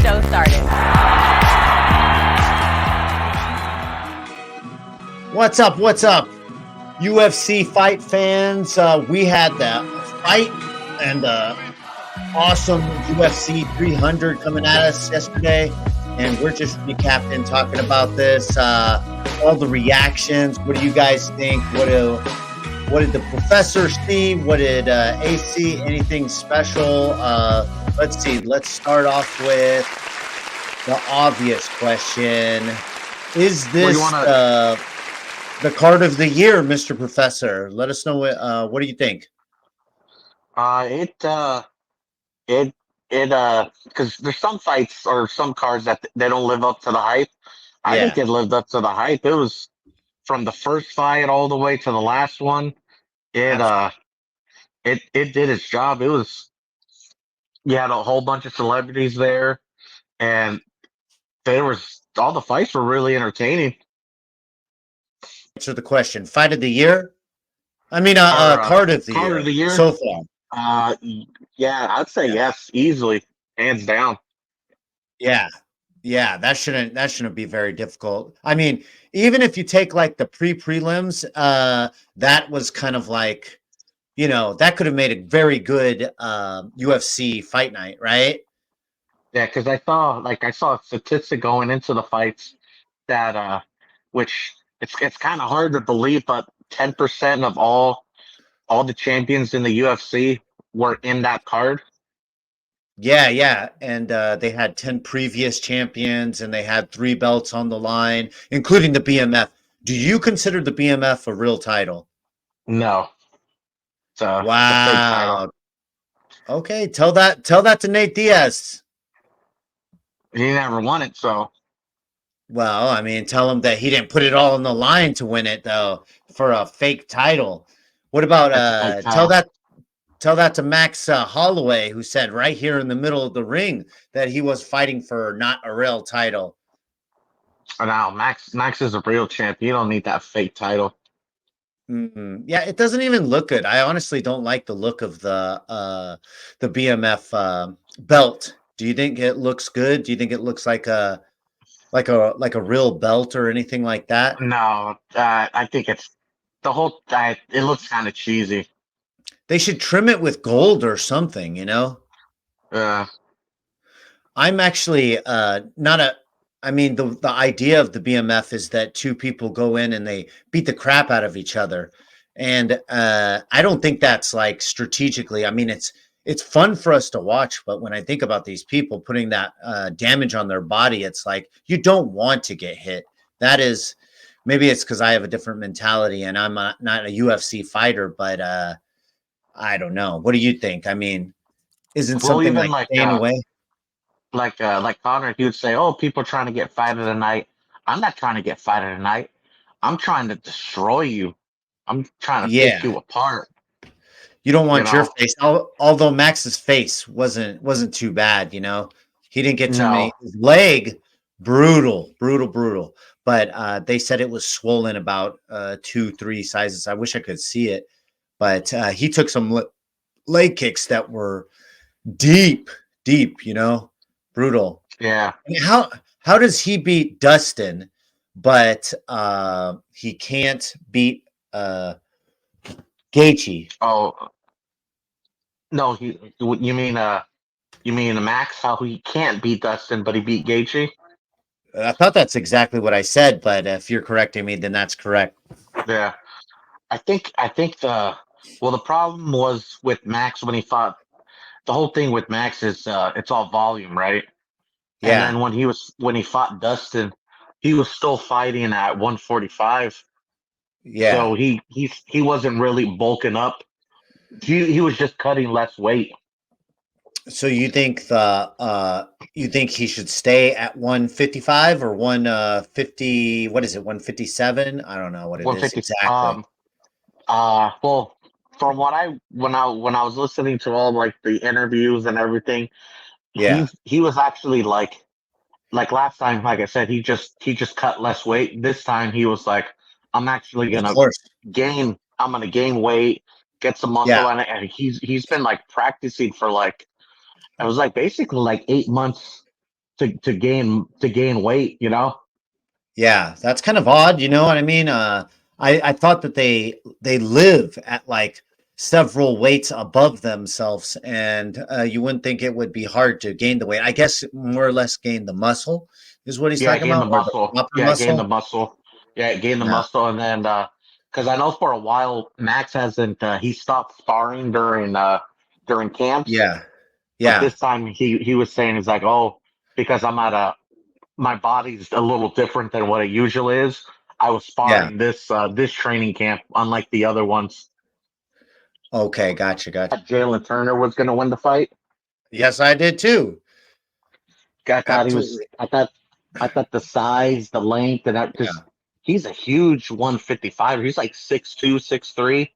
show started. What's up? What's up? UFC fight fans. We had the fight and the awesome UFC 300 coming at us yesterday. And we're just recapping, talking about this, all the reactions. What do you guys think? What did the professor see? What did AC? Anything special? Let's see. Let's start off with the obvious question. Is this the card of the year, Mr. Professor? Let us know what do you think? Because there's some fights or some cards that they don't live up to the hype. I think it lived up to the hype. It was from the first fight all the way to the last one. It did its job. It was, you had a whole bunch of celebrities there, and all the fights were really entertaining. Answer the question. Fight of the year? I mean, card of the year so far. Yeah, I'd say yes, easily, hands down. Yeah, that shouldn't be very difficult. I mean, even if you take like the prelims, that was kind of like, that could have made a very good UFC fight night, right? Yeah, because I saw a statistic going into the fights that which it's kind of hard to believe, but 10% of all the champions in the UFC were in that card. Yeah, and they had 10 previous champions, and they had 3 belts on the line, including the BMF. Do you consider the BMF a real title? No. Wow. It's a fake title. Okay, tell that to Nate Diaz. He never won it, so. Well, I mean, tell him that he didn't put it all on the line to win it, though, for a fake title. What about tell that to Max Holloway, who said right here in the middle of the ring that he was fighting for not a real title. No, Max is a real champ. You don't need that fake title. Mm-hmm. Yeah, it doesn't even look good. I honestly don't like the look of the BMF belt. Do you think it looks good? Do you think it looks like a real belt or anything like that? No, I think it's the whole. It looks kind of cheesy. They should trim it with gold or something, I'm actually not a. I mean, the idea of the BMF is that 2 people go in and they beat the crap out of each other, and I don't think that's like strategically. I mean, it's fun for us to watch, but when I think about these people putting that damage on their body, it's like you don't want to get hit. That is, maybe it's because I have a different mentality and I'm not a UFC fighter, but I don't know. What do you think? I mean, isn't something like staying away? Like Connor, he would say, "Oh, people are trying to get fight of the night." I'm not trying to get fight of the night. I'm trying to destroy you. I'm trying to pick you apart. You don't want your face. Although Max's face wasn't too bad, he didn't get too many. His leg, brutal. But they said it was swollen about 2-3 sizes. I wish I could see it, but he took some leg kicks that were deep, brutal. Yeah. I mean, how does he beat Dustin, but he can't beat Gaethje? Oh no, you mean Max? How he can't beat Dustin, but he beat Gaethje? I thought that's exactly what I said, but if you're correcting me, then that's correct. Yeah, I think the problem was with Max when he fought. The whole thing with Max is it's all volume, right? Yeah. And then when he fought Dustin, he was still fighting at 145. Yeah. So he wasn't really bulking up. He was just cutting less weight. So you think he should stay at 155 or 150? What is it? 157? I don't know what it is exactly. Well, from when I was listening to all like the interviews and everything, he was actually like last time, like I said, he just cut less weight. This time he was like, I'm actually gonna gain weight, get some muscle on it, and he's been like practicing for like, it was like basically like 8 months to gain weight. Yeah, that's kind of odd, you know what I mean? I thought that they live at like several weights above themselves, and you wouldn't think it would be hard to gain the weight. I guess more or less gain the muscle is what he's Yeah, talking gain the about, or the muscle. proper Yeah, gain the muscle. muscle. Yeah, gain the Yeah, muscle, and then because I know for a while Max hasn't he stopped sparring during camps, yeah, but yeah, this time he was saying he's like, oh, because I'm at a my body's a little different than what it usually is. I was yeah. sparring this training camp, unlike the other ones. Okay, gotcha, gotcha. Jalen Turner was going to win the fight. Yes, I did too. I thought he was. Absolutely. I thought the size, the length, and that because Yeah, he's a huge 155. He's like 6'2", 6'3".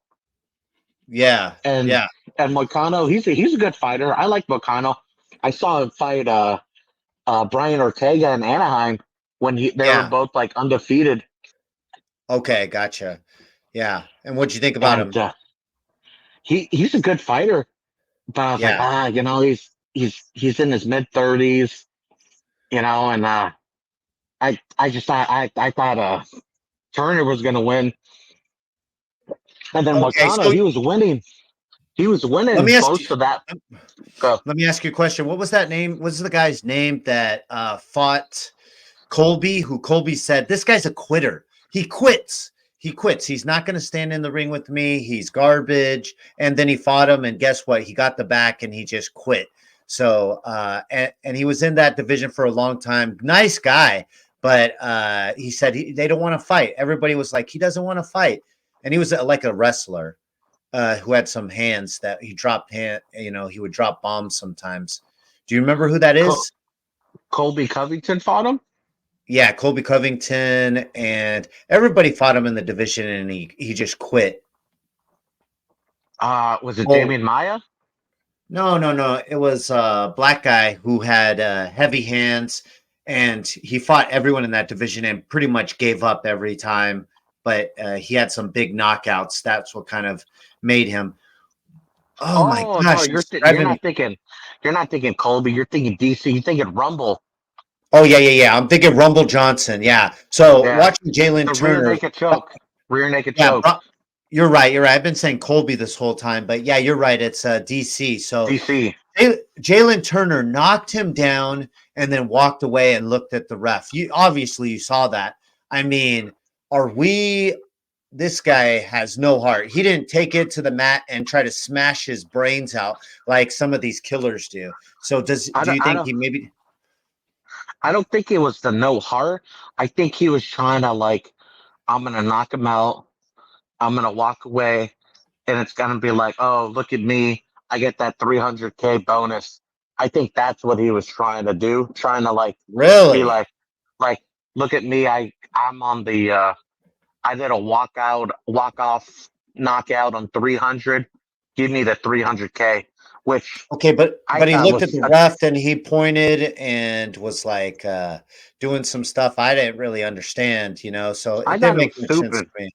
yeah, and yeah, and Moicano, he's a good fighter. I like Moicano. I saw him fight Brian Ortega in Anaheim when they were yeah. both like undefeated, Okay, gotcha. Yeah. And what'd you think about and him? he's a good fighter. But I was like, Yeah. he's in his mid 30s, and I just thought I thought Turner was gonna win, and then Okay, Moicano, so he was let winning me ask you. most of that. Go. Let me ask you a question. What was that name? What's the guy's name that fought Colby? Who Colby said this guy's a quitter. He quits. He quits. He's not going to stand in the ring with me. He's garbage. And then he fought him, and guess what? He got the back, and he just quit. So, and he was in that division for a long time. Nice guy, but he said they don't want to fight. Everybody was like, he doesn't want to fight, and he was like a wrestler who had some hands that he dropped he would drop bombs sometimes. Do you remember who that Col- is? Colby Covington fought him. Yeah, Colby Covington, and everybody fought him in the division, and he just quit. Was it Oh, Damian Maya? no, no, no. It was a black guy who had heavy hands, and he fought everyone in that division and pretty much gave up every time. But he had some big knockouts. That's what kind of made him. Oh my Oh no, gosh, you're it's th- driving me. you're not thinking Colby. You're thinking DC. You're thinking Rumble. Oh yeah, yeah, yeah. I'm thinking Rumble Johnson. Yeah. So Yeah, watching Jalen the rear Turner. naked choke. Rear naked Yeah, choke. you're right. You're right. I've been saying Colby this whole time, but yeah, you're right. It's DC. So DC. Jalen Turner knocked him down and then walked away and looked at the ref. You saw that. I mean, are we? This guy has no heart. He didn't take it to the mat and try to smash his brains out like some of these killers do. So I do don't. you I think don't. he maybe? I don't think it was the no heart. I think he was trying to like, I'm gonna knock him out. I'm gonna walk away, and it's gonna be like, oh, look at me. I get that 300K bonus. I think that's what he was trying to do. Trying to like be Really? like, look at me. I'm on the. I did a walk off knockout on 300. Give me the 300K, which Okay, I but he thought looked at was the ref and he pointed and was like doing some stuff I didn't really understand, so I it didn't thought it make was much sense to stupid. me.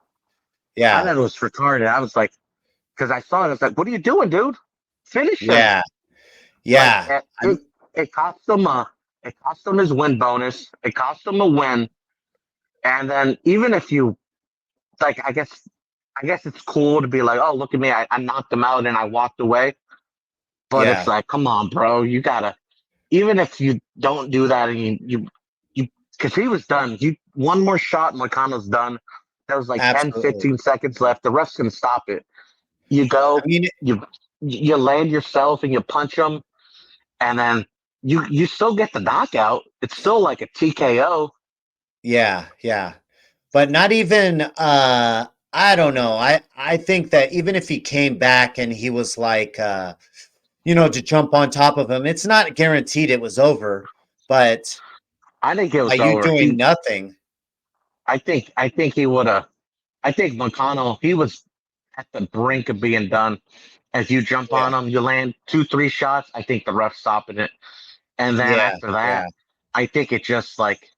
I Yeah, thought it was retarded. I was like, because I saw it, I was like, what are you doing, dude? Finish him. yeah, Like yeah. it cost him his win bonus. It cost him a win. And then even if you like, I guess it's cool to be like, oh, look at me, I knocked him out and I walked away. But it's Yeah, like, come on, bro, you gotta, even if you don't do that and you because he was done. One more shot, McConnell's done. There was like 10, absolutely. 15 seconds left. The ref's gonna stop it. You I go, mean, you land yourself and you punch him, and then you still get the knockout. It's still like a TKO. yeah, yeah. But not even I don't know. I think that even if he came back and he was like to jump on top of him, it's not guaranteed it was over, but I think it by was you over. doing nothing. I think he would have. I think McConnell, he was at the brink of being done. As you jump Yeah. on him, you land 2, 3 shots. I think the ref's stopping it, and then Yeah, after yeah. that, I think it just like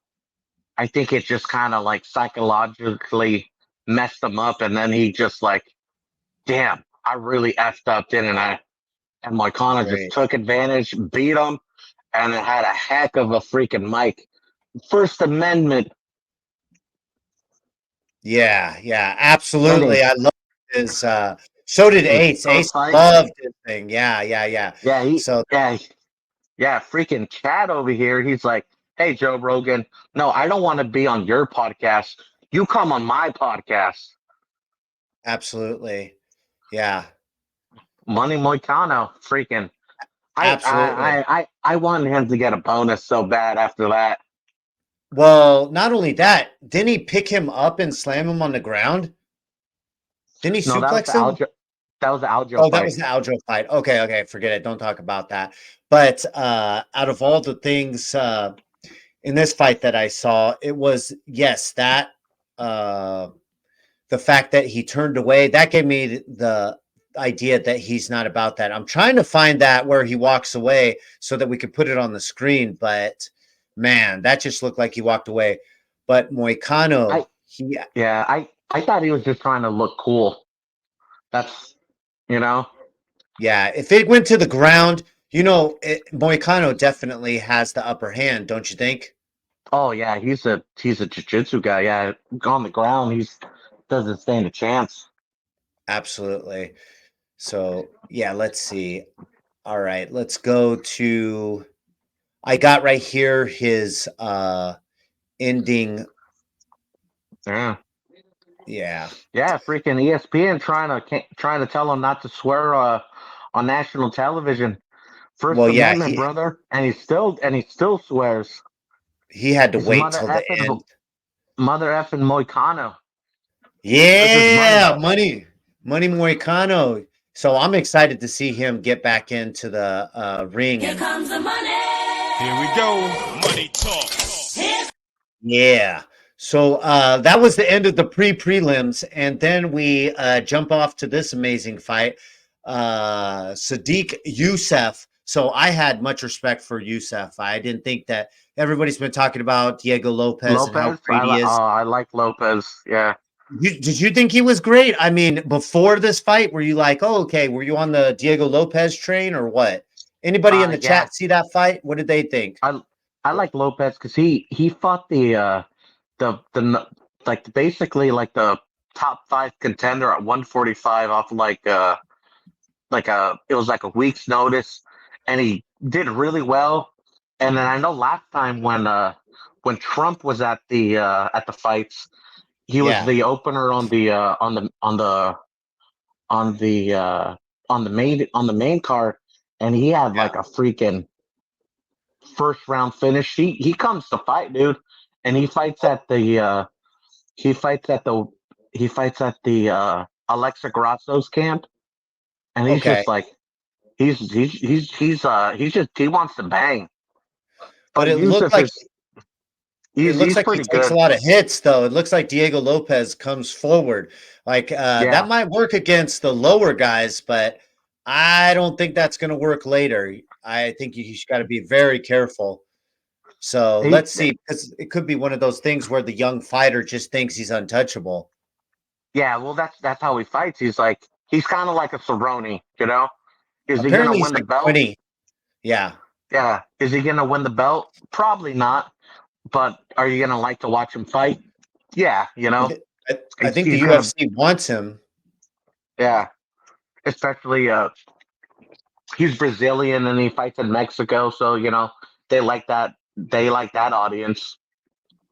I think it just kind of like psychologically messed him up, and then he just like, damn, I really effed up, didn't I? And McConnell just Great. took advantage, beat him, and it had a heck of a freaking mic. First Amendment. Yeah, And absolutely. I love his so did his Ace. sword Ace fight. loved his thing. Yeah. Yeah, So yeah, freaking Chad over here. He's like, hey, Joe Rogan, no, I don't want to be on your podcast. You come on my podcast. absolutely. Yeah, Money Moicano, freaking. absolutely. I wanted him to get a bonus so bad after that. Well, not only that, didn't he pick him up and slam him on the ground? Didn't he No, that was suplex the him? Aljo. That was the Aljo Oh, that fight. was the Aljo fight. Okay, forget it. Don't talk about that. But out of all the things in this fight that I saw, it was yes, that uh the fact that he turned away, that gave me the idea that he's not about that. I'm trying to find that where he walks away so that we could put it on the screen, but man, that just looked like he walked away. But I Moicano, he Yeah, I thought he was just trying to look cool. That's you know. yeah, if it went to the ground, Moicano definitely has the upper hand, don't you think? Oh yeah, he's a jiu-jitsu guy. Yeah, on the ground, he's doesn't stand a chance. Absolutely. So, yeah, let's see. All right, let's go to I got right here his ending. Yeah, Yeah. yeah. Freaking ESPN trying to tell him not to swear on national television. First Well, yeah, Amendment, brother, and he still swears. he had to He's wait till the end. mother effing Moicano. This is money. Yeah, money Moicano. So I'm excited to see him get back into the ring. Here And comes the money. Here we go. Money talk. yeah. So that was the end of the prelims, and then we jump off to this amazing fight, Sadiq Youssef. So I had much respect for Youssef. I didn't think that everybody's been talking about Diego Lopez and how Lopez, great he is. I like Lopez. Yeah, Did you think he was great? I mean, before this fight, were you like, oh, okay, were you on the Diego Lopez train or what? Anybody in the yeah. chat see that fight? What did they think? I like Lopez because he fought the like basically like the top five contender at 145 off like it was like a week's notice, and he did really well. And then I know last time when Trump was at the fights, he was Yeah, the opener on the on the main card, and he had yeah. like a freaking first round finish. He comes to fight, dude, and he fights at the he fights at the Alexa Grasso's camp, and he's Okay. just like he's just he wants to bang. But But Yusuf is it looks he's like he pretty takes a good. lot of hits, though. It looks like Diego Lopez comes forward. Like that Yeah, might work against the lower guys, but I don't think that's going to work later. I think he's got to be very careful. So he let's see, because it could be one of those things where the young fighter just thinks he's untouchable. yeah. Well, that's how he fights. He's kind of like a Cerrone, you know. Is he gonna Apparently, he's win the like belt? 20. Yeah. Yeah. Is he gonna win the belt? Probably not. But are you gonna like to watch him fight? Yeah, you I, know. th- I think the He's gonna UFC wants him. yeah. Especially he's Brazilian and he fights in Mexico, so you know they like that. They like that audience.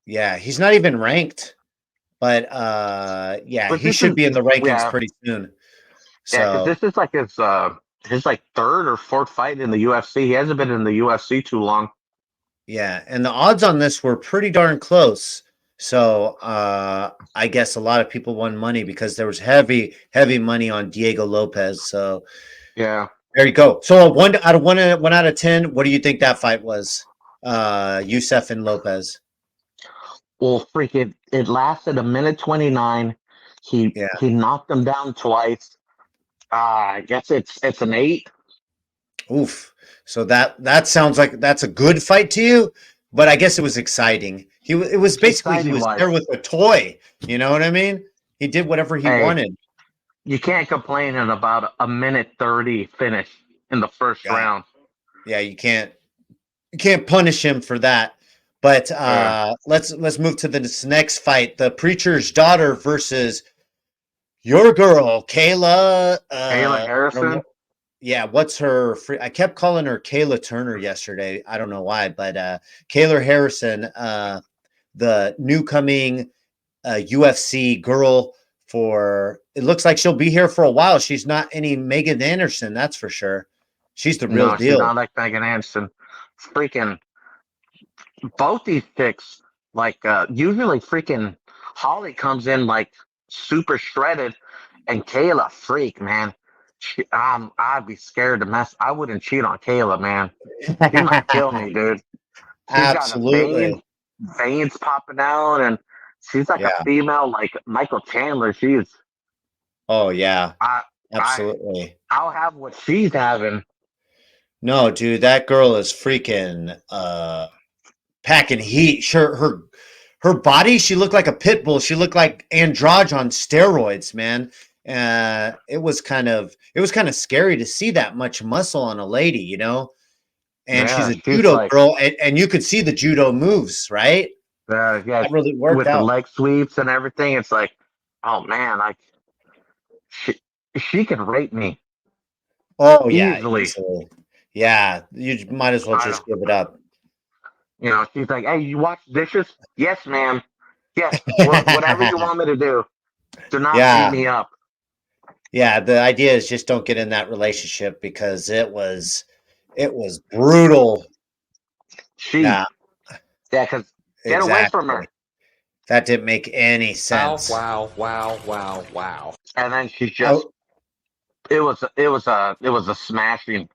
Yeah, he's not even ranked, but yeah, But he this should is be in the rankings yeah, pretty soon. yeah, because So this is like his like third or fourth fight in the UFC. He hasn't been in the UFC too long. yeah, and the odds on this were pretty darn close. So I guess a lot of people won money because there was heavy money on Diego Lopez. So Yeah. there you go. So one out of 10, what do you think that fight was? Youssef and Lopez. Well, freaking, it lasted a minute 29. Yeah. He knocked him down twice. I guess it's an 8. Oof. So that sounds like that's a good fight to you, but I guess it was exciting. It was basically he Exciting was wise, there with a toy. You know what I mean? He did whatever he hey, wanted. you can't complain in about a minute 30 finish in the first Yeah. round. Yeah, you can't. you can't punish him for that. But Yeah. let's move to this next fight: the preacher's daughter versus your girl, Kayla. Kayla I don't know. Harrison. Yeah, what's her? I kept calling her Kayla Turner yesterday. I don't know why, but Kayla Harrison, the new coming UFC girl. For it looks like she'll be here for a while. She's not any Megan Anderson, that's for sure. She's the real No, she's deal. not like Megan Anderson. Freaking both these picks, like usually freaking Holly comes in like super shredded, and Kayla freak man. I'd be scared to mess. I wouldn't cheat on Kayla, man. She might kill me, dude. She's got a Absolutely. veins popping out, and she's like a Yeah. female like Michael Chandler. She's Oh yeah. I I Absolutely. I'll have what she's having. No, dude, that girl is freaking packing heat. Sure, her body, she looked like a pit bull. She looked like Andrade on steroids, man. It was kind of scary to see that much muscle on a lady, And she's Yeah, a she's judo like girl, and you could see the judo moves, right? yeah, That really worked with the out. leg sweeps and everything. It's like, oh man, like she she can rape me Oh yeah, easily. easily. Yeah, you might as well I don't, just give it up. she's like, hey, you wash dishes? Yes, ma'am. Yes, whatever you want me to do. Do not beat Yeah, me up. yeah. The idea is just don't get in that relationship because it was brutal. She, Yeah, yeah, because get away from her. exactly. That didn't make any Wow, sense. wow, wow, wow, wow. And then she I, just, it was a smashing.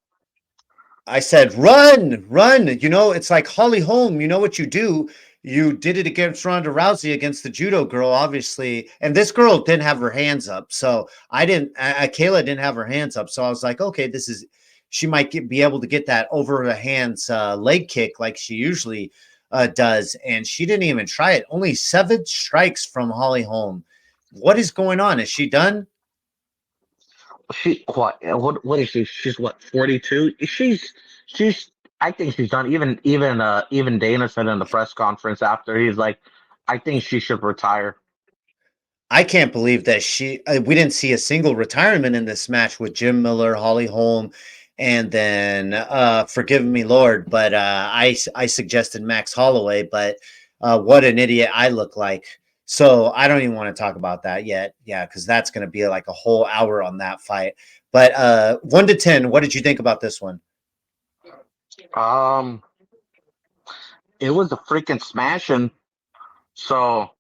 I said, run, run. It's like Holly Holm. You know what you do? You did it against Ronda Rousey against the judo girl, obviously. And this girl didn't have her hands up. So I didn't, Kayla didn't have her hands up. So I was like, okay, she might be able to get that over the hands leg kick like she usually does. And she didn't even try it. Only 7 strikes from Holly Holm. What is going on? Is she done? What is she? She's what 42. She's. I think she's done. Even Dana said in the press conference after he's like, I think she should retire. I can't believe that we didn't see a single retirement in this match with Jim Miller, Holly Holm, and then forgive me, Lord, but I suggested Max Holloway, but what an idiot I look like. So I don't even want to talk about that yet. Yeah, because that's going to be like a whole hour on that fight. But 1 to 10, what did you think about this one? Um, it was a freaking smashing. So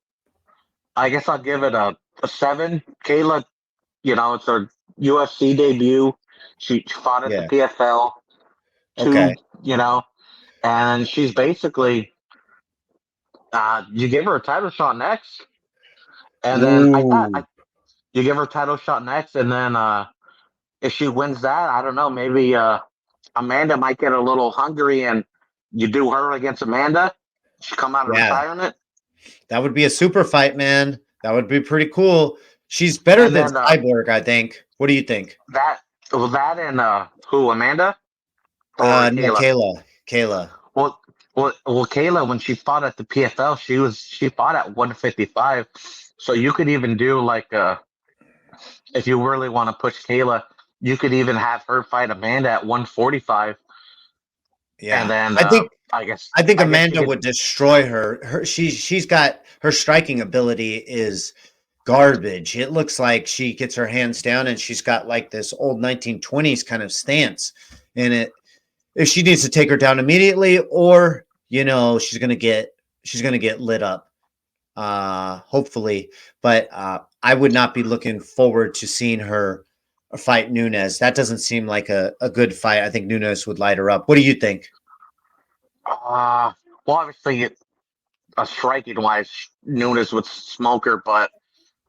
I guess I'll give it a 7. Kayla, it's her UFC debut. She fought at the Yeah. PFL Okay. two, and she's basically you give her a title shot next, and then Ooh. you give her a title shot next, and then if she wins that, I don't know, maybe Amanda might get a little hungry, and you do her against Amanda. She come out of Yeah. retirement. That would be a super fight, man. That would be pretty cool. She's better And than then Cyborg, I think. What do you think? that was that and who Amanda or No, Kayla? Kayla. Kayla. Well, Kayla when she fought at the PFL, she fought at 155. So you could even do like if you really want to push Kayla, you could even have her fight Amanda at 145, and Yeah. then I think I think I guess you Amanda could. would destroy her. She's got her striking ability is garbage. It looks like she gets her hands down and she's got like this old 1920s kind of stance. And if she needs to take her down immediately, or she's gonna get lit up. Hopefully. But I would not be looking forward to seeing her fight Nunes. That doesn't seem like a good fight. I think Nunes would light her up. What do you think? Well, obviously, striking wise, Nunes would smoke her, but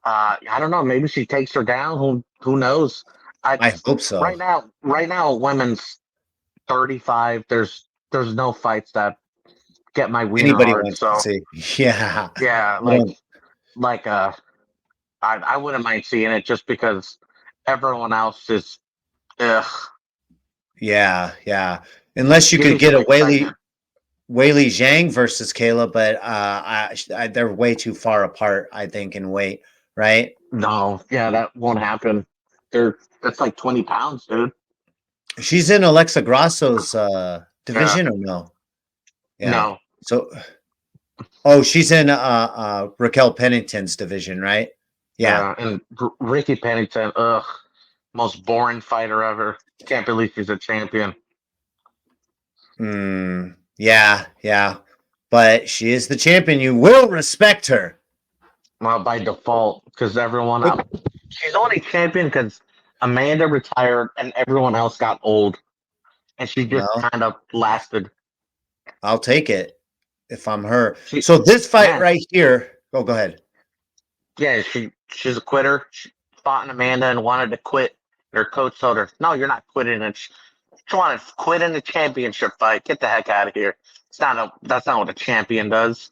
I don't know. Maybe she takes her down. Who knows? I I hope so. right now, women's 35. There's no fights that get my wiener Anybody hard. wants to So see. Yeah. yeah, I don't, like I wouldn't mind seeing it just because everyone else is ugh, yeah, yeah. Unless you getting could get some a Whaley, excitement. Weili Zhang versus Kayla, but they're way too far apart, I think, in weight, right? No, yeah, that won't happen. That's like 20 pounds, dude. She's in Alexa Grasso's Yeah. division or no? Yeah. No. So, oh, she's in Raquel Pennington's division, right? Yeah. And Ricky Pennington, ugh, most boring fighter ever. Can't believe she's a champion. Yeah, yeah. But she is the champion. You will respect her. Well, by default, because everyone else, she's only champion because Amanda retired and everyone else got old, and she just Well, kind of lasted. I'll take it if I'm her. She, So this fight yeah, right here. Oh, go ahead. yeah, she's a quitter. She fought in Amanda and wanted to quit. Her coach told her, "No, you're not quitting." And she wanted to quit in the championship fight. Get the heck out of here. That's not what a champion does.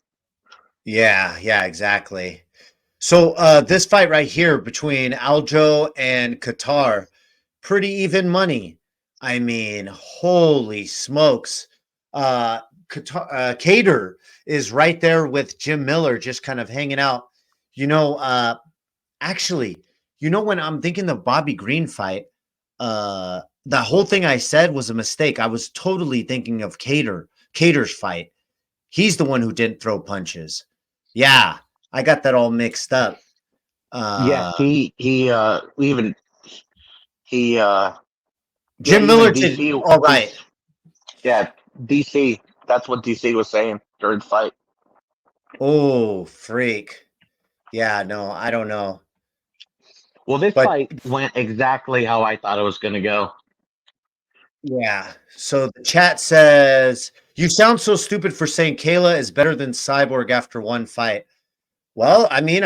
Yeah, yeah, exactly. So this fight right here between Aljo and Qatar, pretty even money. I mean, holy smokes. Cater is right there with Jim Miller, just kind of hanging out. You know, actually, when I'm thinking the Bobby Green fight, the whole thing I said was a mistake. I was totally thinking of Cater's fight. He's the one who didn't throw punches. Yeah, I got that all mixed up. Yeah, even he yeah, Jim even Miller did DC. all right. Yeah, DC. That's what DC was saying during the fight. Oh, freak. Yeah, no, I don't know. Well, this But fight went exactly how I thought it was going to go. yeah, so the chat says, you sound so stupid for saying Kayla is better than Cyborg after one fight. Well, I mean,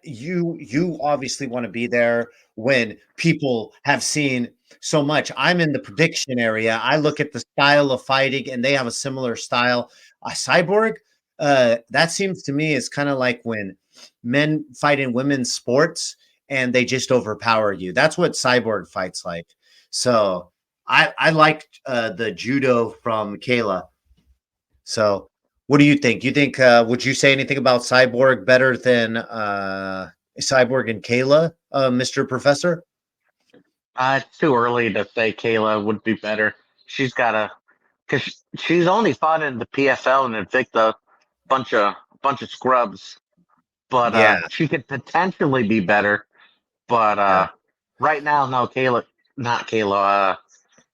you obviously want to be there when people have seen so much. I'm in the prediction area. I look at the style of fighting, and they have a similar style. A Cyborg, that seems to me is kind of like when men fight in women's sports and they just overpower you. That's what Cyborg fights like. So I liked the judo from Kayla. So what do you think? You think would you say anything about Cyborg better than Cyborg and Kayla, Mr. Professor? It's too early to say Kayla would be better. She's got to, because she's only fought in the PFL and Invicta, bunch of scrubs. But Yeah, she could potentially be better. But yeah. right now, no, not Kayla.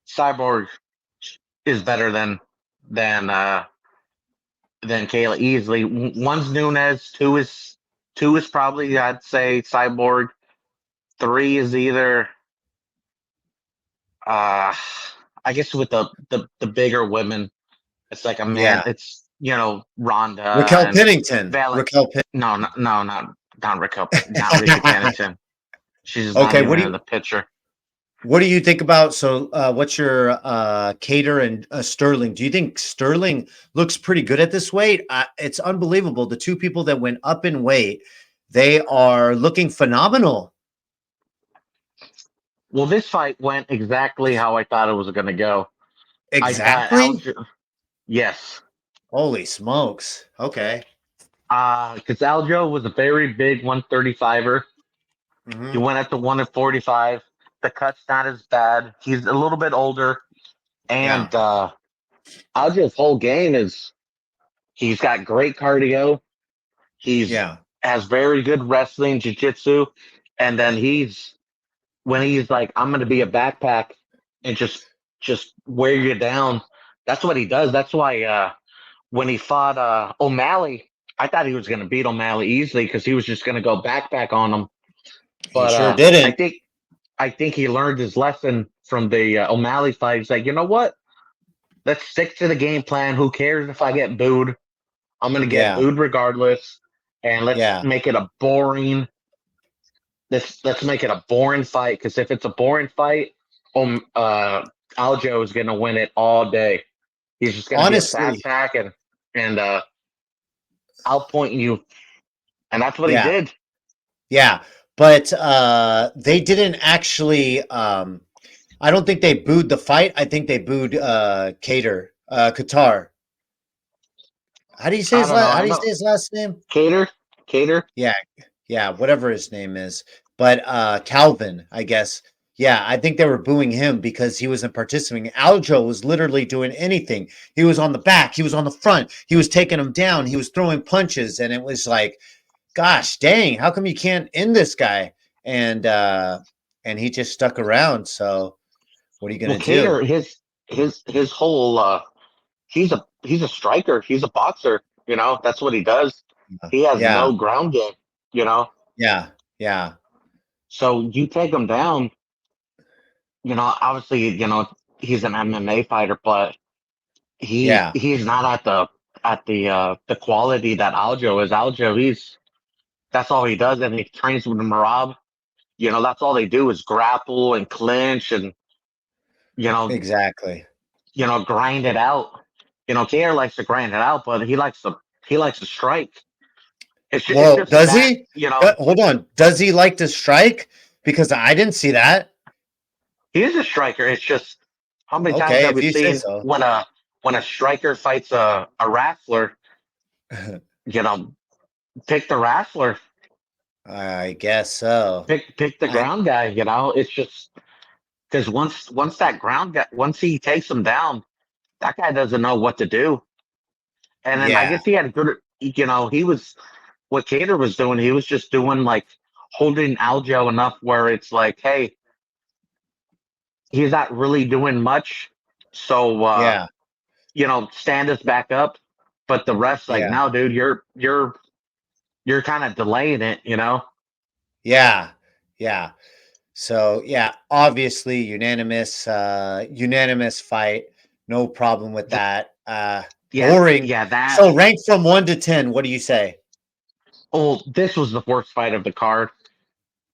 Cyborg is better than Kayla easily. One's Nunes, two is probably I'd say Cyborg. Three is either I guess with the bigger women, it's like a man. Yeah. It's Ronda Raquel and Pennington. Valent. Raquel No, no, no, not Raquel. Not Ricky Pennington. She's not Okay, even in the picture. what do you think about what's your Cater and Sterling? Do you think Sterling looks pretty good at this weight? It's unbelievable. The two people that went up in weight, they are looking phenomenal. Well, this fight went exactly how I thought it was going to go. I thought Exactly. yes. Holy smokes. Okay. Because Aljo was a very big 135er. Mm-hmm. He went up to 145. The cut's not as bad. He's a little bit older. And Aljo's whole game is he's got great cardio. He's has very good wrestling, jiu-jitsu. And then when he's like, I'm going to be a backpack and just wear you down. That's what he does. That's why when he fought O'Malley, I thought he was going to beat O'Malley easily because he was just going to go backpack on him. But he sure didn't. I think he learned his lesson from the O'Malley fight. He's like, you know what? Let's stick to the game plan. Who cares if I get booed? I'm going to get booed regardless. And let's make it a boring. Let's make it a boring fight because if it's a boring fight, Aljo is going to win it all day. He's just going to be a backpack and outpoint you, and that's what he did. Yeah, but they didn't actually. I don't think they booed the fight. I think they booed Qatar. How do you say I his don't know. last? How I do you know say his last name? Cater. Yeah, yeah, whatever his name is. But Calvin, I guess. Yeah, I think they were booing him because he wasn't participating. Aljo was literally doing anything. He was on the back, he was on the front, he was taking him down, he was throwing punches, and it was like, gosh dang, how come you can't end this guy? And he just stuck around. So what are you Well, gonna do? Cater, his whole he's a striker. He's a boxer. You know, that's what he does. He has Yeah, no ground game. You know, yeah, yeah, so you take him down. You know, obviously, he's an MMA fighter, but yeah, he's not at the quality that Aljo is. Aljo, that's all he does, and he trains with Marab. You know, that's all they do is grapple and clinch and you know exactly. grind it out. You know, Kier likes to grind it out, but he likes to strike. It's Well, just a does bad, he? Hold on. Does he like to strike? Because I didn't see that. he is a striker. It's just how many times Okay, have if we you say seen so. when a striker fights a wrestler, you know, pick the wrestler, I guess so. pick the I ground guy. You know, it's just because once that ground guy once he takes him down, that guy doesn't know what to do. And then I yeah, guess he had a good, he was what Cater was doing. He was just doing like holding Aljo enough where it's like, hey, he's not really doing much. So yeah, stand us back up. But the ref's like, yeah, no, dude, you're kind of delaying it, you know? yeah, yeah. So yeah, obviously unanimous fight. No problem with Th- that. yeah, Boring. yeah, that. So rank from 1 to 10. What do you say? Oh, this was the worst fight of the card.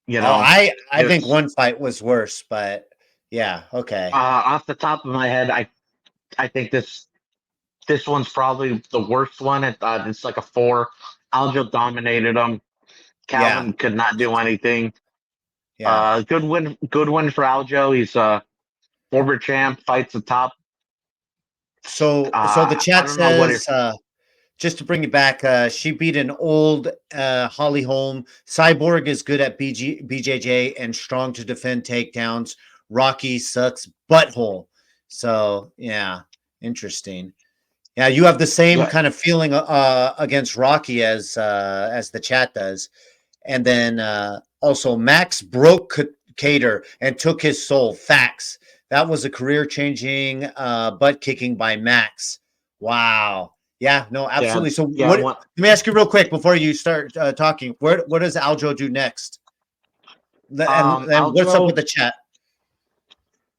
You Oh, know, I think it's one fight was worse, but yeah, okay. off the top of my head, I think this one's probably the worst one. It's like a 4. Aljo dominated him. Yeah, Calvin could not do anything. yeah. Good win for Aljo. He's a former champ, fights the top. So the I chat don't know what says, it. just to bring it back, she beat an old Holly Holm. Cyborg is good at BJJ and strong to defend takedowns. Rocky sucks butthole. So yeah, interesting. Yeah, you have the same Yeah, kind of feeling against Rocky as the chat does. And then also Max broke Cater and took his soul. Facts. That was a career changing butt kicking by Max. Wow. Yeah, no, yeah, absolutely. So yeah. what? Let me ask you real quick before you start talking. What does Aljo do next? And what's up with Aljo. the chat?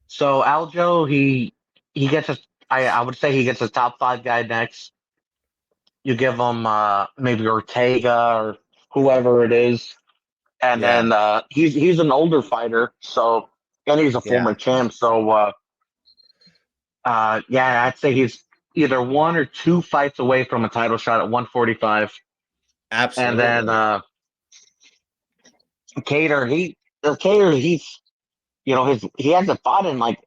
So Aljo, he gets a. I would say he gets a top 5 guy next. You give him maybe Ortega or whoever it is, and Yeah, then he's an older fighter, so and he's a yeah, former champ. So yeah, I'd say he's either 1 or 2 fights away from a title shot at 145. And then absolutely. Cater, he's he hasn't fought in like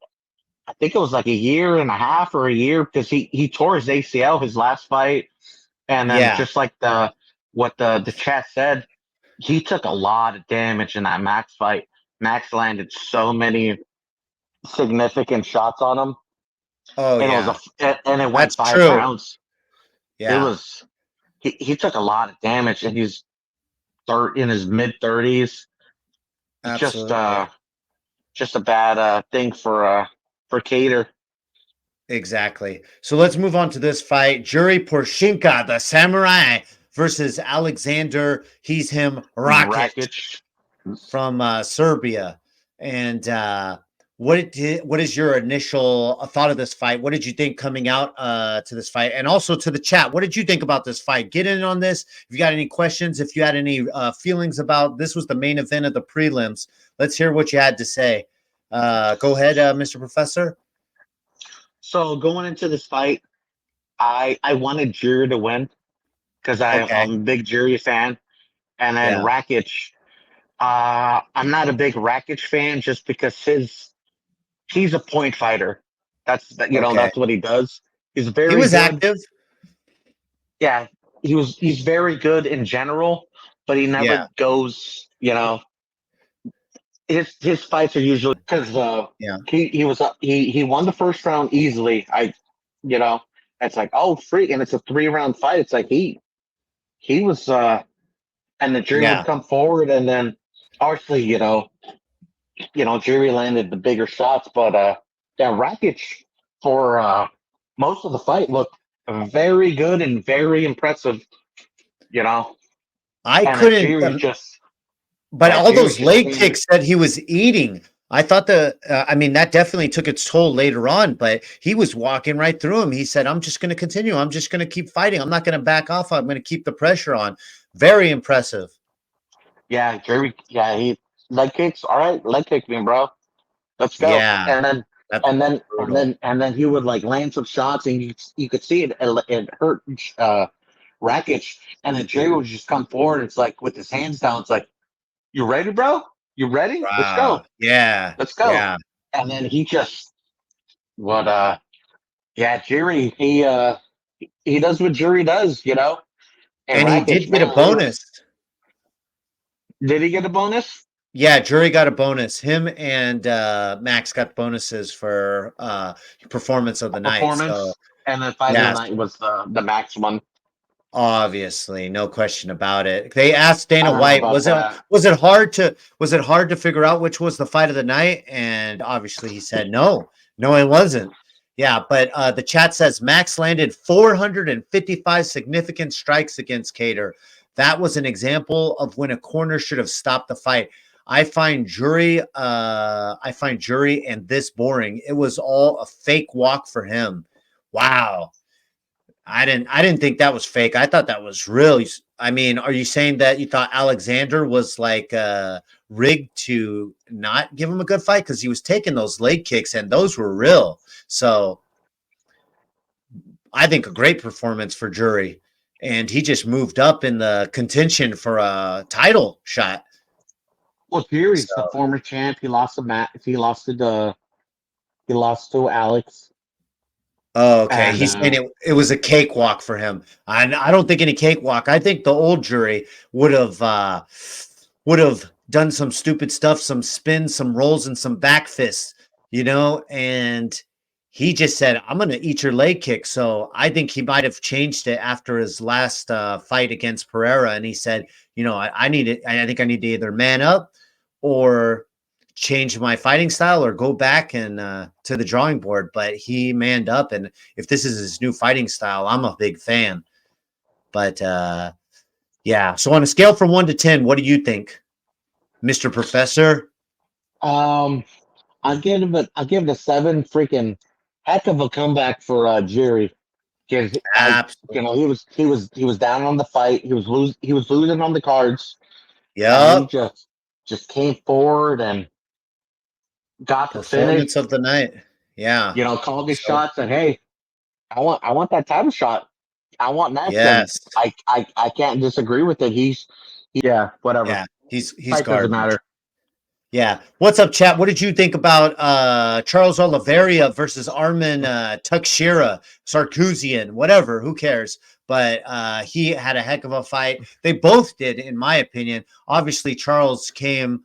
I think it was like a year and a half or a year because he tore his ACL his last fight, and then Yeah, just like the chat said, he took a lot of damage in that Max fight. Max landed so many significant shots on him, oh and yeah, and it went that's 5 true. rounds. It Yeah, was he took a lot of damage, and he's in his mid 30s. It's absolutely. just a bad thing for Cater. Exactly. So let's move on to this fight. Juri Porshinka, the samurai, versus Alexander, he's him, Rakic Rakic. from Serbia. And what is your initial thought of this fight? What did you think coming out to this fight? And also to the chat, what did you think about this fight? Get in on this. If you got any questions, if you had any feelings about this was the main event of the prelims, let's hear what you had to say. Go ahead, Mr. Professor. So going into this fight, I wanted Jiri to win because Okay. I'm a big Jiri fan, and then Yeah. Rakic. I'm not a big Rakic fan just because he's a point fighter. Okay. That's what he does. He's He very was good. active. yeah, he's very good in general, but he Yeah, never goes. His fights are usually because yeah, he was he won the first round easily. You know, it's like, oh freak, and it's a 3 round fight. It's like he was and the jury would yeah. come forward, and then obviously jury landed the bigger shots, but that Rakic for most of the fight looked very good and very impressive. You know, I and couldn't. But all Jerry those just leg came. kicks that he was eating, I thought I mean, that definitely took its toll later on, but he was walking right through him. He said, I'm just going to continue. I'm just going to keep fighting. I'm not going to back off. I'm going to keep the pressure on. Very impressive. Yeah, Jerry. Yeah, he leg kicks. All right, leg kick me, bro. Let's go. Yeah, And then that's and then and brutal. then and then he would like land some shots, and you could see it hurt Rakic, and then Jerry would just come forward. It's like with his hands down. It's like, you ready, bro? You ready? Let's Wow. go. Yeah. Let's go. Yeah. And then he just what yeah, Jerry, he does what Jerry does, And And he Rakic, did get a man, he was bonus. did he get a bonus? Yeah, Jury got a bonus. Him and Max got bonuses for performance of A the night. So performance. And then fight of the yeah, night was the Max one. obviously, no question about it. They asked Dana I don't know White, about that. was it hard to figure out which was the fight of the night? And obviously he said no. No, it wasn't. Yeah, but the chat says Max landed 455 significant strikes against Cater. That was an example of when a corner should have stopped the fight. I find Jury and this boring. It was all a fake walk for him. Wow. I didn't think that was fake. I thought that was real. I mean, are you saying that you thought Alexander was like rigged to not give him a good fight because he was taking those leg kicks and those were real? So I think a great performance for Jury, and he just moved up in the contention for a title shot. Well, Fury's the So former champ. He lost to Matt. He lost to Alex. oh, okay. And He's saying it was a cakewalk for him. I don't think any cakewalk. I think the old Jury would have done some stupid stuff, some spins, some rolls, and some back fists, and he just said, I'm gonna eat your leg kick. So I think he might have changed it after his last fight against Pereira. And he said, I need it. I think I need to either man up or change my fighting style or go back and to the drawing board. But he manned up, and if this is his new fighting style, I'm a big fan. But yeah, so on a scale from 1 to 10, what do you think, Mr. Professor? I'll give it a 7. Freaking heck of a comeback for Jerry. Because Absolutely. he was down on the fight. He was losing on the cards, and he Yep. just came forward and got the Performance finish. of the night. Yeah. Called his So shot. Said, "Hey, I want that title shot. I want next." And yes. I can't disagree with it. Yeah, whatever. Yeah. He's Fight doesn't garbage. matter. Yeah. What's up, chat? What did you think about Charles Oliveira versus Armin Tuxera, Sarkisian, whatever? Who cares? But he had a heck of a fight. They both did, in my opinion. Obviously, Charles came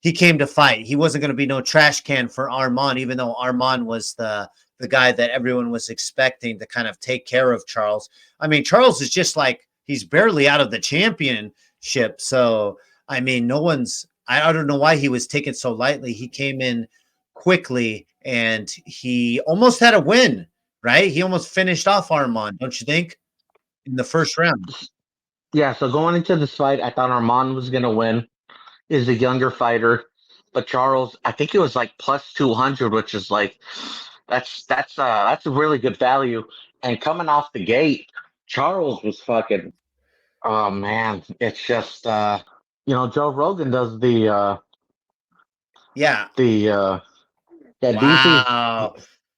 to fight. He wasn't going to be no trash can for Arman, even though Arman was the guy that everyone was expecting to kind of take care of Charles. I mean, Charles is just like he's barely out of the championship. So I mean, I don't know why he was taken so lightly. He came in quickly and he almost had a win, right? He almost finished off Arman, don't you think? In the first round. Yeah. So going into this fight, I thought Armand was gonna win. Is a younger fighter, but Charles, I think it was like plus 200, which is like that's a really good value. And coming off the gate, Charles was fucking. Oh man, it's just Joe Rogan does Yeah. the yeah DC. Wow.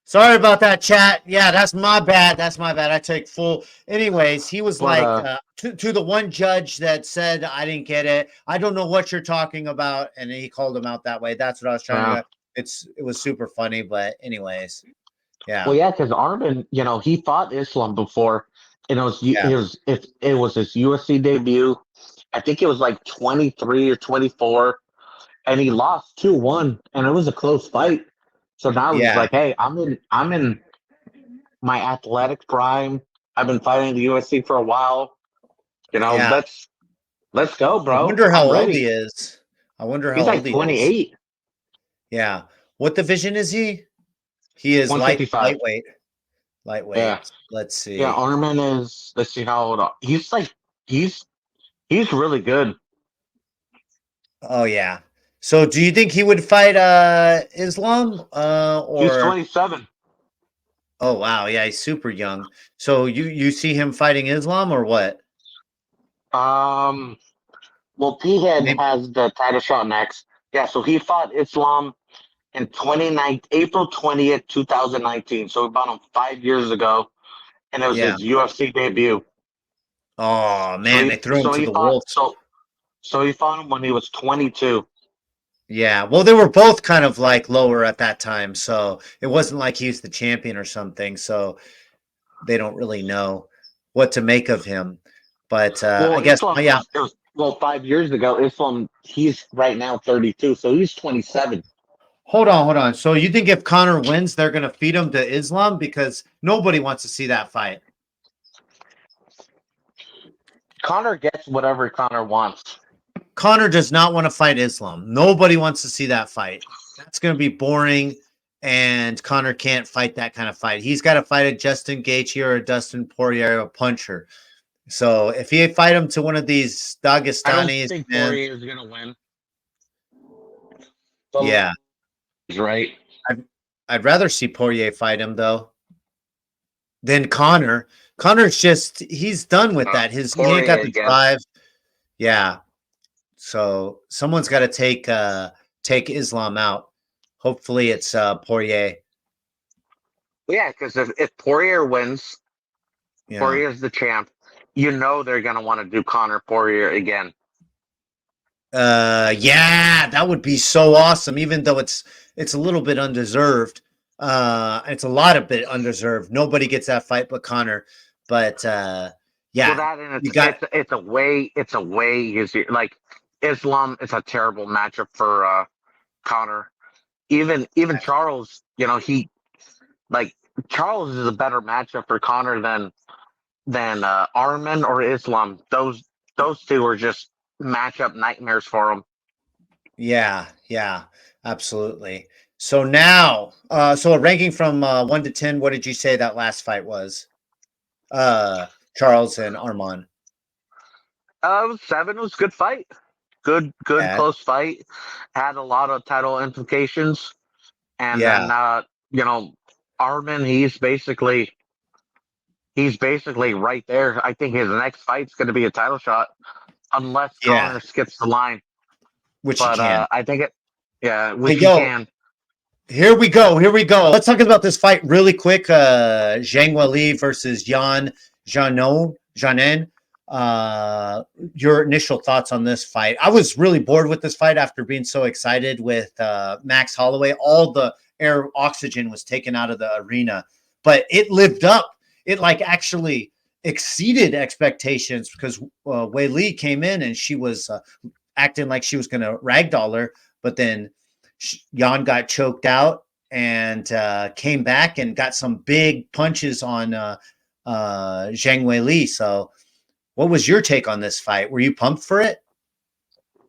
Sorry about that, chat. Yeah, that's my bad. That's my bad. I take full. Anyways, he was But like to the one judge that said I didn't get it. I don't know what you're talking about, and he called him out that way. That's what I was trying to. It was super funny, but anyways, yeah. well, yeah, because Armin, he fought Islam before, and Yeah. it was his UFC debut. I think it was like 23 or 24, and he lost 2-1, and it was a close fight. So now he's Yeah. like, "Hey, I'm in my athletic prime. I've been fighting the UFC for a while. You know, Yeah. let's go, I bro. wonder how I'm old he ready." is. I wonder how He's old like he is. 28, Yeah. What division is he? He is 155. lightweight. Yeah, Lightweight. Let's yeah. see. Armin is. Let's see how old. He's like he's he's really good. Oh yeah. So do you think he would fight Islam He's or 27. oh wow, yeah, he's super young. So you see him fighting Islam or what? Um, well, P Head Maybe, has the title shot next. Yeah, so he fought Islam in 29 April 20th, 2019. So about 5 years ago, and it was yeah. his UFC debut. Oh So man, he they threw him so to he the fought wolves. so he fought him when he was 22. Yeah. Well, they were both kind of like lower at that time, so it wasn't like he was the champion or something. So they don't really know what to make of him. But I Well, guess Islam yeah. was it was well 5 years ago. Islam he's right now 32, so he's 27. Hold on. So you think if Connor wins, they're gonna feed him to Islam because nobody wants to see that fight. Connor gets whatever Connor wants. Connor does not want to fight Islam. Nobody wants to see that fight. That's going to be boring, and Connor can't fight that kind of fight. He's got to fight a Justin Gaethje or a Dustin Poirier, a puncher. So if he fight him to one of these I don't Dagestanis, think man, Poirier is gonna win. But yeah, he's right. I'd, I'd rather see Poirier fight him though than Connor. Connor's just he's done with that. He ain't got Poirier the again. drive. Yeah, so someone's got to take Islam out. Hopefully, it's Poirier. Yeah, because if Poirier wins, Yeah. Poirier's the champ. You know they're gonna want to do Connor Poirier again. Yeah, that would be so awesome, even though it's a little bit undeserved. It's a lot of bit undeserved. Nobody gets that fight but Connor. But Well, yeah, that and you got it's a way easier. Like Islam is a terrible matchup for Connor. Even Charles, he like Charles is a better matchup for Connor than Arman or Islam. Those two are just matchup nightmares for him. yeah, absolutely. So now, so a ranking from 1 to 10, what did you say that last fight was? Charles and Armand. It was 7. It was a good fight. Good Yeah, close fight. Had a lot of title implications. And yeah, then Arman, he's basically right there. I think his next fight's going to be a title shot, unless yeah. Connor skips the line. Which he But can. I think Hey, which he yo, can. here we go. Here we go. Let's talk about this fight really quick. Zhang Weili versus Yan Janen. Your initial thoughts on this fight? I was really bored with this fight after being so excited with Max Holloway. All the air oxygen was taken out of the arena, but it lived up. It like actually exceeded expectations because Weili came in and she was acting like she was going to ragdoll her, but then Jan got choked out and came back and got some big punches on Zhang Weili. So, what was your take on this fight? Were you pumped for it?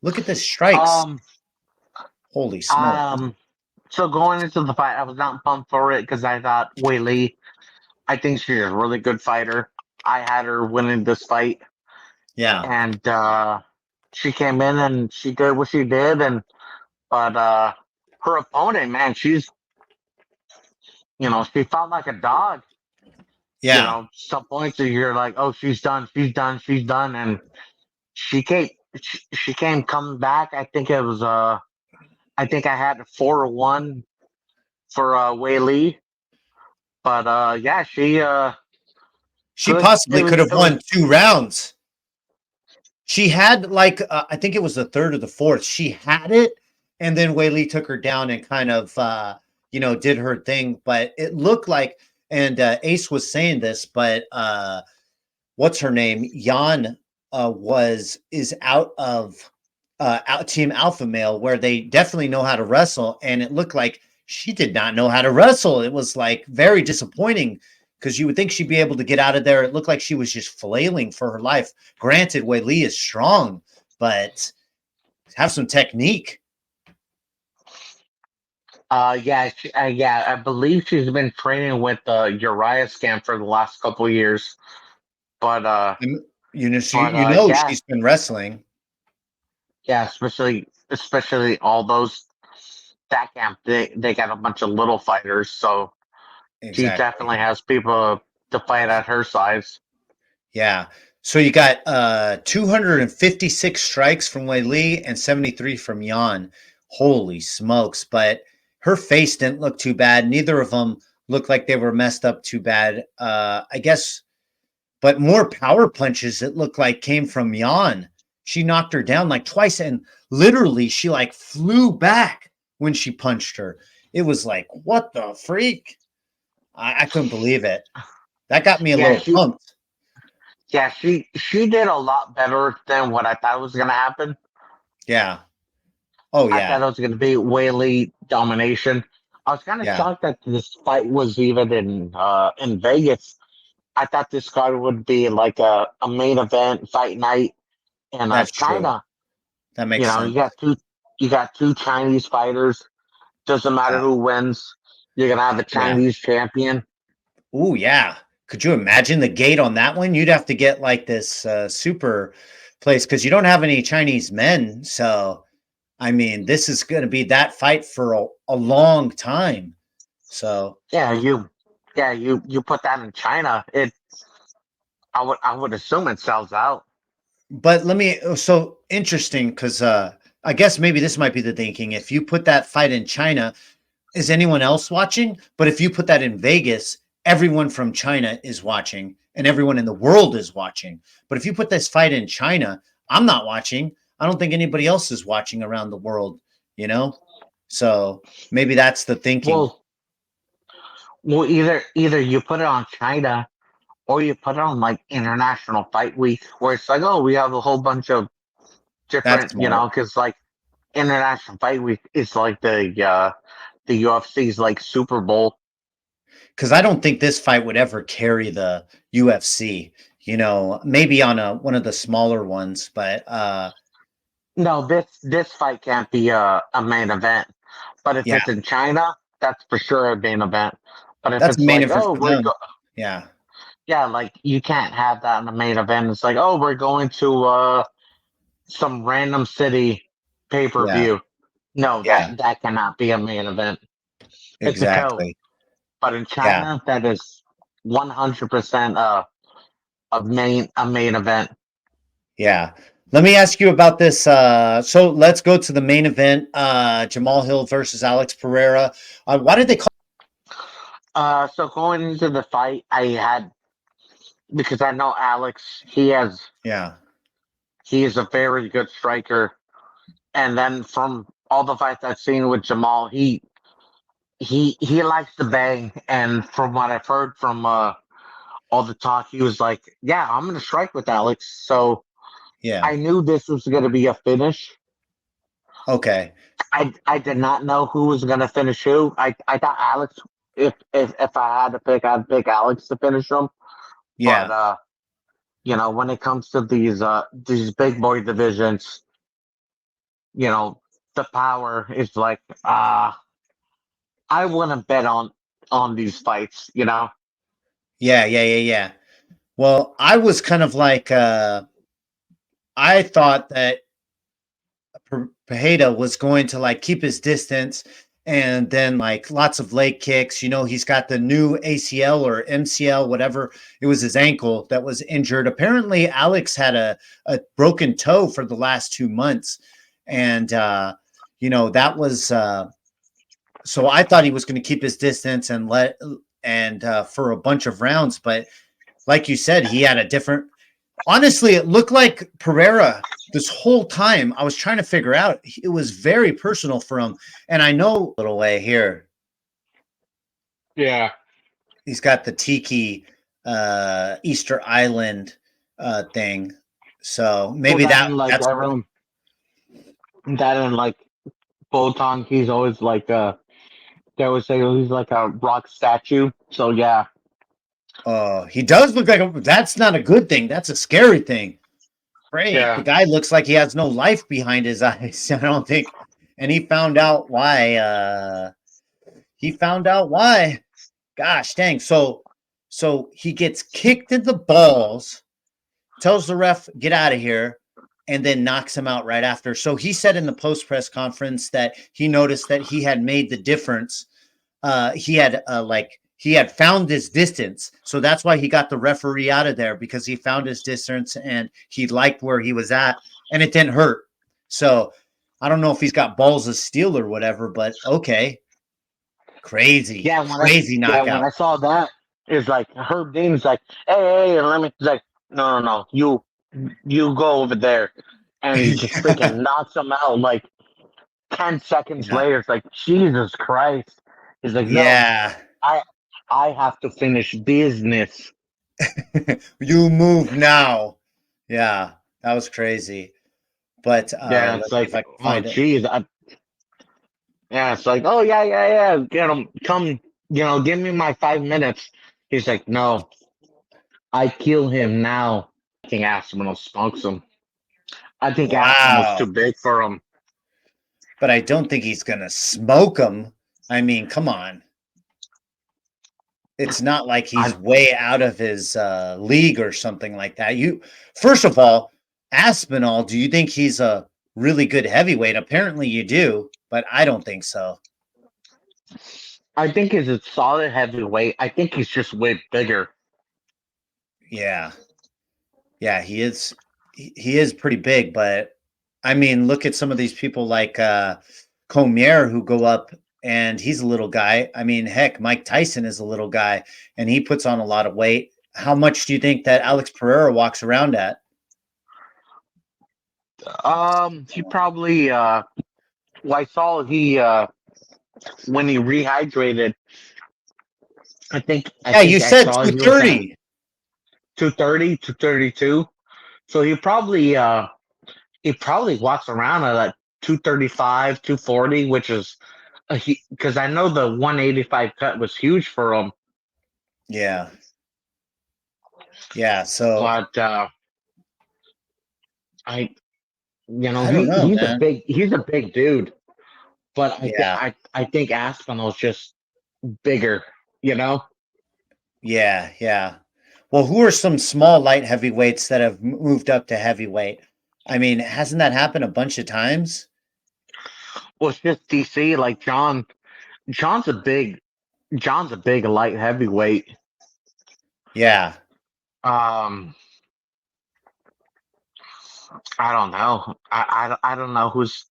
Look at the strikes. Um, Holy smoke. um. So going into the fight, I was not pumped for it because I thought Wei I think she's a really good fighter. I had her winning this fight, Yeah. and she came in and she did what she did, but her opponent, man, she fought like a dog. Yeah. Some points that you're like, oh, she's done, and she came, she came coming back. I think I had 4-1 for Wei Li, but yeah, She good. possibly could have It was won 2 rounds. She had like I think it was the third or the fourth. She had it, and then Weili took her down and kind of did her thing. But it looked like, and Ace was saying this, but what's her name? Jan is out of out Team Alpha Male, where they definitely know how to wrestle, and it looked like she did not know how to wrestle. It was like very disappointing because you would think she'd be able to get out of there. It looked like she was just flailing for her life. Granted, Wei Li is strong, but have some technique. Yeah, I believe she's been training with Uriah Scam for the last couple of years. But Yeah, she's been wrestling. Yeah, especially all those that camp. They got a bunch of little fighters, so she Exactly. definitely has people to fight at her size. Yeah. So you got 256 strikes from Wei Li and 73 from Yan. Holy smokes. But her face didn't look too bad. Neither of them looked like they were messed up too bad. I guess, but more power punches it looked like came from Yan. She knocked her down like twice, and literally she like flew back when she punched her. It was like, what the freak? I couldn't believe it. That got me a little pumped. Yeah, she did a lot better than what I thought was gonna happen. Yeah. Oh yeah. I thought it was gonna be Wei Li domination. I was kind of shocked that this fight was even in Vegas. I thought this card would be like a main event fight night in China. True. That makes sense. You got two Chinese fighters. Doesn't matter who wins. You're gonna have a Chinese champion. Oh yeah. Could you imagine the gate on that one? You'd have to get like this super place because you don't have any Chinese men. So, I mean, this is going to be that fight for a long time. So, you put that in China. I would assume it sells out. But so interesting because I guess maybe this might be the thinking. If you put that fight in China, is anyone else watching? But if you put that in Vegas, everyone from China is watching and everyone in the world is watching. But if you put this fight in China, I'm not watching. I don't think anybody else is watching around the world, you know? So maybe that's the thinking. Well, either you put it on China or you put it on like International Fight Week, where it's like, oh, we have a whole bunch of different, because like International Fight Week is like the UFC's like Super Bowl. Because I don't think this fight would ever carry the UFC. Maybe on one of the smaller ones, but no, this fight can't be a main event. But if it's in China, that's for sure a main event. But if that's it's main like, event yeah, like you can't have that in the main event. It's like, oh, we're going to some random city pay-per-view. No, that cannot be a main event. Exactly. It's a but in China, that is 100% a main event. Yeah. Let me ask you about this. So let's go to the main event. Jamal Hill versus Alex Pereira. Why did they call? So going into the fight, because I know Alex, he is a very good striker. And then from all the fights I've seen with Jamal, he likes to bang. And from what I've heard from all the talk, he was like, yeah, I'm going to strike with Alex. So I knew this was going to be a finish. Okay. I did not know who was going to finish who. I thought Alex, if I had to pick, I'd pick Alex to finish him. Yeah. But, when it comes to these big boy divisions, the power is like, I wouldn't bet on these fights, Yeah. Well, I was kind of like, I thought that Pereira was going to like keep his distance and then like lots of leg kicks. He's got the new ACL or MCL, whatever. It was his ankle that was injured. Apparently, Alex had a broken toe for the last 2 months. And, that was so I thought he was going to keep his distance and for a bunch of rounds. But like you said, he had a different. Honestly, it looked like Pereira this whole time. I was trying to figure out. It was very personal for him. And I know a little way here. Yeah. He's got the Tiki Easter Island thing. So Well, maybe that's that and like Photon, he's always like they always say he's like a rock statue. So yeah, he does look like that's not a good thing. That's a scary thing. Great. The yeah, guy looks like he has no life behind his eyes. I don't think. And he found out why. He found out why. Gosh dang. So he gets kicked in the balls, tells the ref, get out of here, and then knocks him out right after. So he said in the post press conference that he noticed that he had made the difference. He had found his distance. So that's why he got the referee out of there, because he found his distance and he liked where he was at and it didn't hurt. So I don't know if he's got balls of steel or whatever, but okay. Crazy, yeah. crazy When knockout. I saw that, it's like Herb Dean's like, hey, and let me he's like, no, you go over there, and he just freaking knocks him out like 10 seconds Yeah. later. It's like Jesus Christ. He's like, no, Yeah. I I have to finish business. You move now. Yeah, that was crazy. But Yeah, it's let's see like, if I can oh find it. geez, yeah, it's like, oh yeah, get him, come, give me my 5 minutes. He's like, no, I kill him now. I think Aspinall smokes him. I think Aspinall's Wow. too big for him. But I don't think he's gonna smoke him. I mean, come on. It's not like I he's way out of his league or something like that. You first of all, Aspinall, do you think he's a really good heavyweight? Apparently you do, but I don't think so. I think he's a solid heavyweight. I think he's just way bigger. Yeah. Yeah, he is he is pretty big, but I mean, look at some of these people like Comier who go up and he's a little guy. I mean, heck, Mike Tyson is a little guy and he puts on a lot of weight. How much do you think that Alex Pereira walks around at? He probably well, I saw he when he rehydrated. I Yeah, you think I said saw he was at 230. 230, 232. So he probably walks around at like 235, 240, which is because I know the 185 cut was huge for him. Yeah. Yeah, so But I I don't know, man. he's a big dude. But Yeah. I think Aspinall's just bigger, you know? Yeah, yeah. Well, who are some small light heavyweights that have moved up to heavyweight? I mean, hasn't that happened a bunch of times? Well, it's just DC, like John's a big John's a big light heavyweight. Yeah. Um I don't know. I don't know who's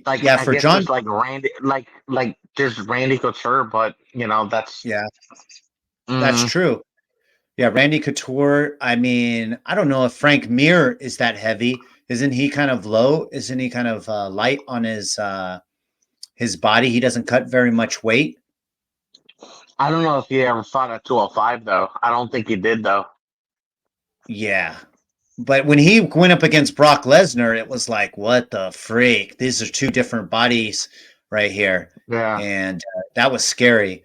like Yeah, I for guess John. there's like Randy like there's Randy Couture, but that's Yeah, that's mm, true. Yeah, Randy Couture. I mean, I don't know if Frank Mir is that heavy. Isn't he kind of low? Isn't he kind of light on his body? He doesn't cut very much weight. I don't know if he ever fought at 205 though. I don't think he did though. Yeah. But when he went up against Brock Lesnar, it was like, what the freak? These are two different bodies right here. Yeah. And that was scary.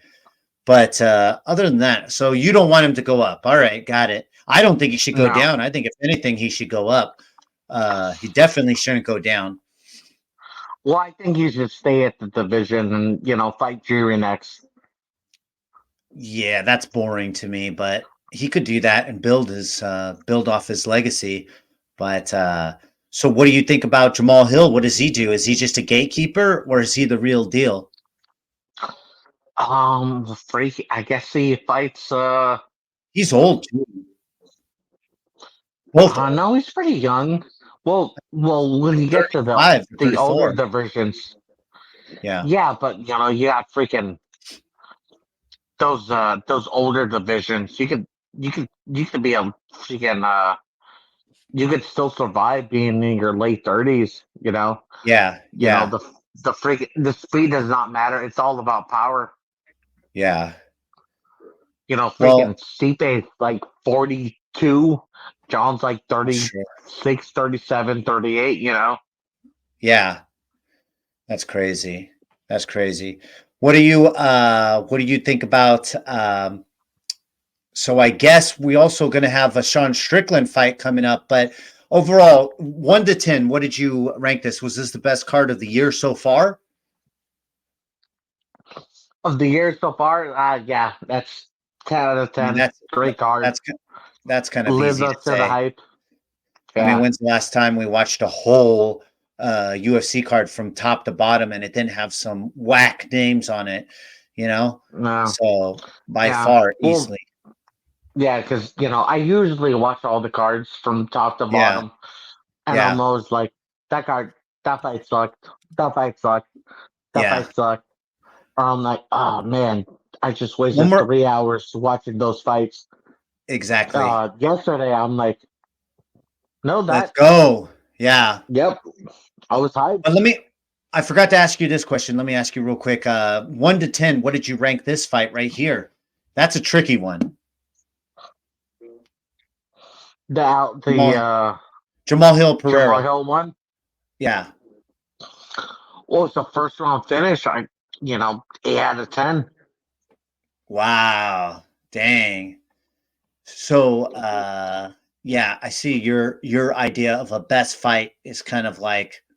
But other than that, so you don't want him to go up. All right, got it. I don't think he should go No. down. I think if anything, he should go up. He definitely shouldn't go down. Well, I think he should stay at the division and fight Jury next. Yeah, that's boring to me, but he could do that and build off his legacy. But so what do you think about Jamal Hill? What does he do? Is he just a gatekeeper or is he the real deal? Freaky. I guess he fights. He's old too. Both old. No, he's pretty young. Well, when you get to 35, the older 34. divisions, Yeah. yeah, but you got freaking those older divisions. You could be a freaking you could still survive being in your late 30s. Yeah. Yeah. The speed does not matter. It's all about power. Yeah. Freaking Well, Stipe is like 40, 32. John's like Sure. 36, 37, 38, you know? Yeah, that's crazy. That's crazy. What do you think about so I guess we also going to have a Sean Strickland fight coming up, but overall, 1 to 10, what did you rank this? Was this the best card of the year so far? Of the year so far, yeah, that's 10 out of I mean, 10. Great card. that's that's kind of Lived easy to up to the say. hype. I mean, Yeah. when's the last time we watched a whole UFC card from top to bottom and it didn't have some whack names on it, you know? No. So by Yeah. far, Well, easily. yeah, because, I usually watch all the cards from top to Yeah, bottom, and yeah, I'm always like, that card, that fight sucked. That fight sucked. That yeah. fight sucked. Or I'm like, oh, man, I just One wasted more, 3 hours watching those fights. exactly. Yesterday, I'm like, no, Let's go. Yeah. yep, I was hyped. But I forgot to ask you this question. Let me ask you real quick. 1 to 10, what did you rank this fight right here? That's a tricky one. The Jamal, Jamal Hill Jamal Pereira. Hill one. Yeah. Well, it's a first round finish. 8 out of 10. Wow. Dang. So yeah, I see your idea of a best fight is kind of like